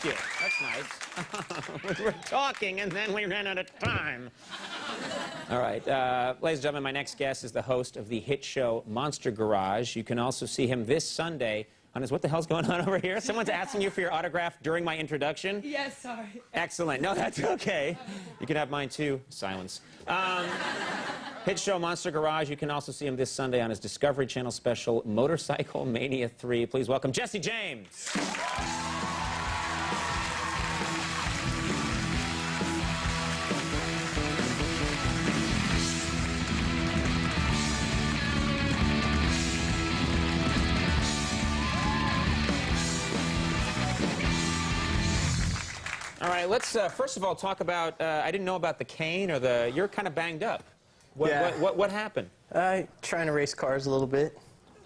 you. That's nice. We were talking, and then we ran out of time. All right. Ladies and gentlemen, my next guest is the host of the hit show Monster Garage. You can also see him this Sunday on his... What the hell's going on over here? Someone's asking you for your autograph during my introduction? Yes, sorry. Excellent. No, that's okay. You can have mine, too. Silence. Hit show Monster Garage. You can also see him this Sunday on his Discovery Channel special, Motorcycle Mania 3. Please welcome Jesse James. All right, let's first of all talk about, I didn't know about the cane or the, you're kind of banged up. What happened? Trying to race cars a little bit.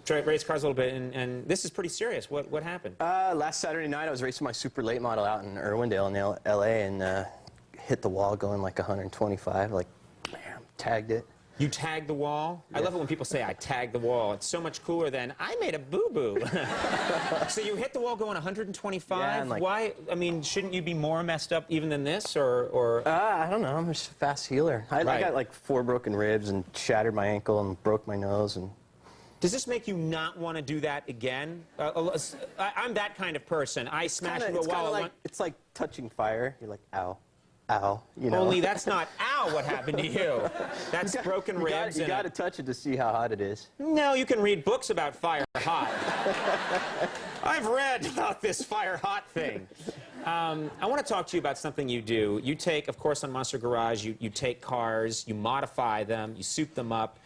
Try to race cars a little bit, and this is pretty serious. What happened? Last Saturday night, I was racing my super late model out in Irwindale in L.A. and hit the wall going like 125, like, bam, tagged it. You tagged the wall? Yeah. I love it when people say, I tagged the wall. It's so much cooler than, I made a boo-boo. So you hit the wall going 125? Yeah, like, why? I mean, shouldn't you be more messed up even than this, or? I don't know. I'm just a fast healer. I got like 4 broken ribs and shattered my ankle and broke my nose. And does this make you not want to do that again? I'm that kind of person. I smash into a wall. It's like touching fire. You're like, ow. Ow, you know. Only that's not ow what happened to you. That's broken ribs. You got to touch it to see how hot it is. No, you can read books about fire hot. I've read about this fire hot thing. I want to talk to you about something you do. You take, of course, on Monster Garage, you take cars, you modify them, you soup them up,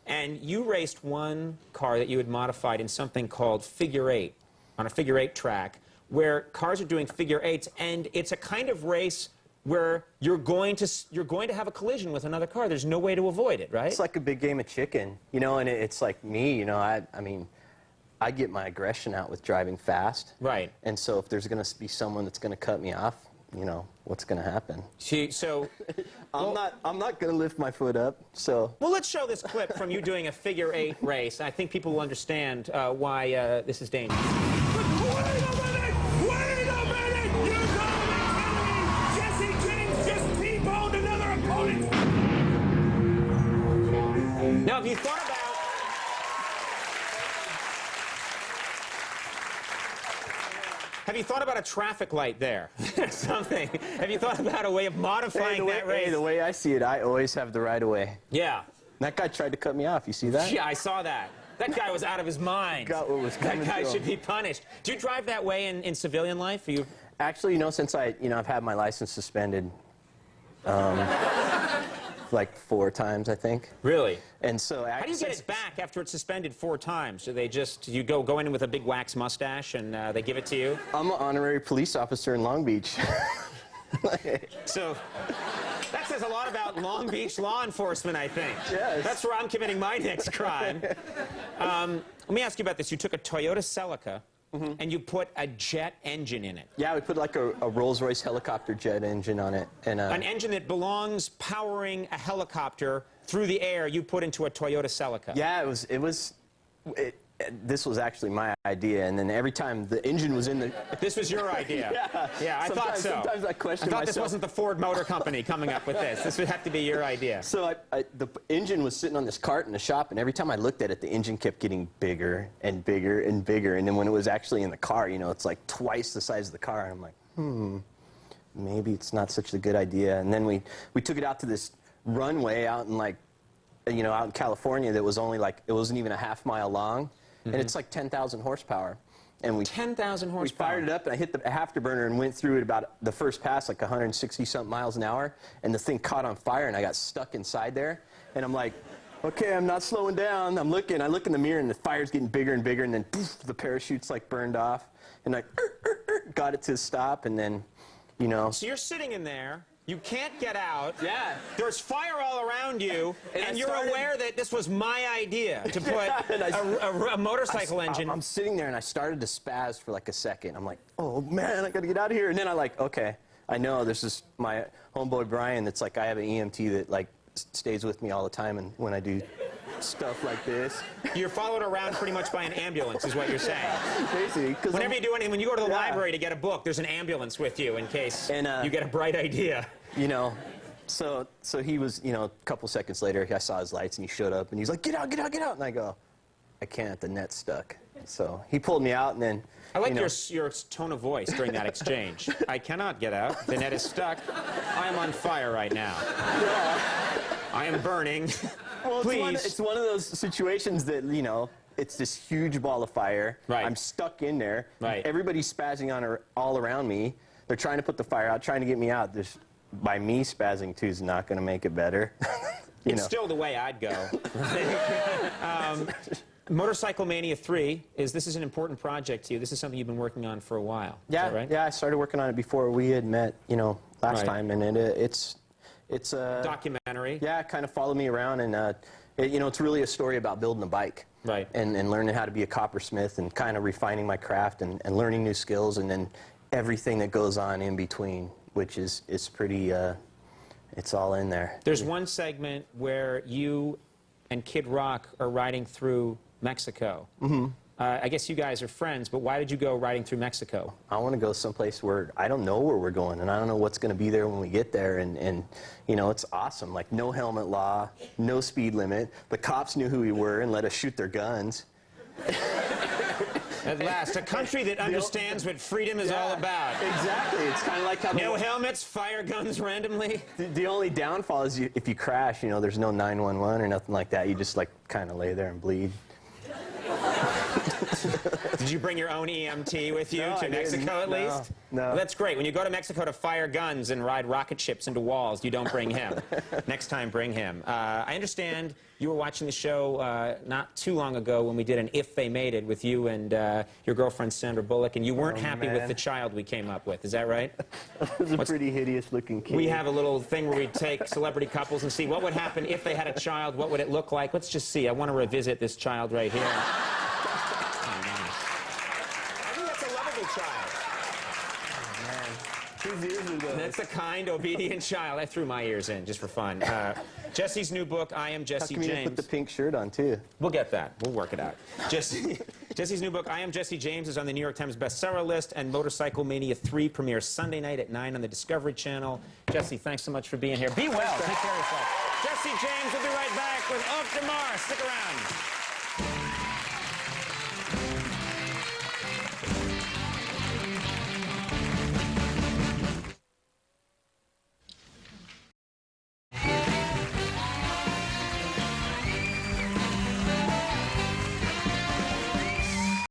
and you raced one car that you had modified in something called figure 8, on a figure 8 track, where cars are doing figure 8s, and it's a kind of race where you're going to have a collision with another car. There's no way to avoid it, right? It's like a big game of chicken, you know, and it's like me, you know, I mean, I get my aggression out with driving fast. Right. And so if there's going to be someone that's going to cut me off, you know, what's going to happen? So I'm not going to lift my foot up, so. Well, let's show this clip from you doing a figure 8 race. I think people will understand why this is dangerous. Now, have you thought about a traffic light there? Something. Have you thought about a way of modifying that race? Hey, the way I see it, I always have the right of way. Yeah. That guy tried to cut me off. You see that? Yeah, I saw that. That guy was out of his mind. Got what was coming. That guy should be punished. Do you drive that way in civilian life? Actually, you know, since I've had my license suspended, like 4 times, I think. Really? And so how do you get it back after it's suspended 4 times? Do they just, you go in with a big wax mustache and they give it to you? I'm an honorary police officer in Long Beach. So that says a lot about Long Beach law enforcement, I think. Yes. That's where I'm committing my next crime. Let me ask you about this. You took a Toyota Celica. Mm-hmm. And you put a jet engine in it. Yeah, we put like a Rolls-Royce helicopter jet engine on it. And, an engine that belongs powering a helicopter through the air you put into a Toyota Celica. Yeah, this was actually my idea, and then every time the engine was in the... This was your idea? Yeah, I thought so. Sometimes I question myself. This wasn't the Ford Motor Company coming up with this. This would have to be your idea. So the engine was sitting on this cart in the shop, and every time I looked at it, the engine kept getting bigger and bigger and bigger, and then when it was actually in the car, you know, it's like twice the size of the car, and I'm like, maybe it's not such a good idea. And then we took it out to this runway out in, like, you know, out in California that was only like, it wasn't even a half-mile long. And it's like 10,000 horsepower. And we 10,000 horsepower. We fired it up, and I hit the afterburner and went through it about the first pass, like 160-something miles an hour. And the thing caught on fire, and I got stuck inside there. And I'm like, okay, I'm not slowing down. I look in the mirror, and the fire's getting bigger and bigger. And then poof, the parachute's like burned off. And I got it to stop, and then, you know. So you're sitting in there. You can't get out. Yeah. There's fire all around you, and you're aware that this was my idea to put a motorcycle engine. I'm sitting there, and I started to spaz for like a second. I'm like, oh, man, I got to get out of here. And then I'm like, okay, I know this is my homeboy Brian that's like, I have an EMT that like stays with me all the time and when I do stuff like this. You're followed around pretty much by an ambulance, is what you're saying. Basically, because Whenever you do anything, when you go to the library to get a book, there's an ambulance with you in case you get a bright idea. You know, so he was, you know, a couple seconds later, I saw his lights and he showed up and he's like, get out, get out, get out. And I go, I can't, the net's stuck. So he pulled me out and then, I like your tone of voice during that exchange. I cannot get out. The net is stuck. I am on fire right now. Yeah. I am burning. Well, Please. it's one of those situations that, you know, it's this huge ball of fire. Right. I'm stuck in there. Right. Everybody's spazzing on all around me. They're trying to put the fire out, trying to get me out. By me spazzing too is not going to make it better. It's still the way I'd go. Motorcycle Mania 3 this is an important project to you. This is something you've been working on for a while. Yeah, is that right? yeah. I started working on it before we had met, you know, last time, and it's a documentary. Yeah, kind of followed me around, and you know, it's really a story about building a bike, right? And learning how to be a coppersmith, and kind of refining my craft, and learning new skills, and then everything that goes on in between, which is pretty. It's all in there. There's one segment where you and Kid Rock are riding through Mexico. Mm-hmm. I guess you guys are friends, but why did you go riding through Mexico? I want to go someplace where I don't know where we're going, and I don't know what's going to be there when we get there, and you know, it's awesome. Like, no helmet law, no speed limit. The cops knew who we were and let us shoot their guns. At last, a country that understands what freedom is all about. Exactly. It's kind of like how no helmets, fire guns randomly. The only downfall is if you crash, you know, there's no 911 or nothing like that. You just, like, kind of lay there and bleed. Did you bring your own EMT with you to Mexico at least? No. Well, that's great. When you go to Mexico to fire guns and ride rocket ships into walls, you don't bring him. Next time, bring him. I understand you were watching the show not too long ago when we did an If They Made It with you and your girlfriend Sandra Bullock, and you weren't happy with the child we came up with. Is that right? It was a pretty hideous-looking kid. We have a little thing where we take celebrity couples and see what would happen if they had a child. What would it look like? Let's just see. I want to revisit this child right here. That's a kind, obedient child. I threw my ears in just for fun. Jesse's new book, I Am Jesse How come James. you put the pink shirt on, too? We'll get that. We'll work it out. Jesse's new book, I Am Jesse James, is on the New York Times bestseller list, and Motorcycle Mania 3 premieres Sunday night at 9 on the Discovery Channel. Jesse, thanks so much for being here. Be well. Take care of yourself. Jesse James will be right back with Off Tomorrow. Stick around.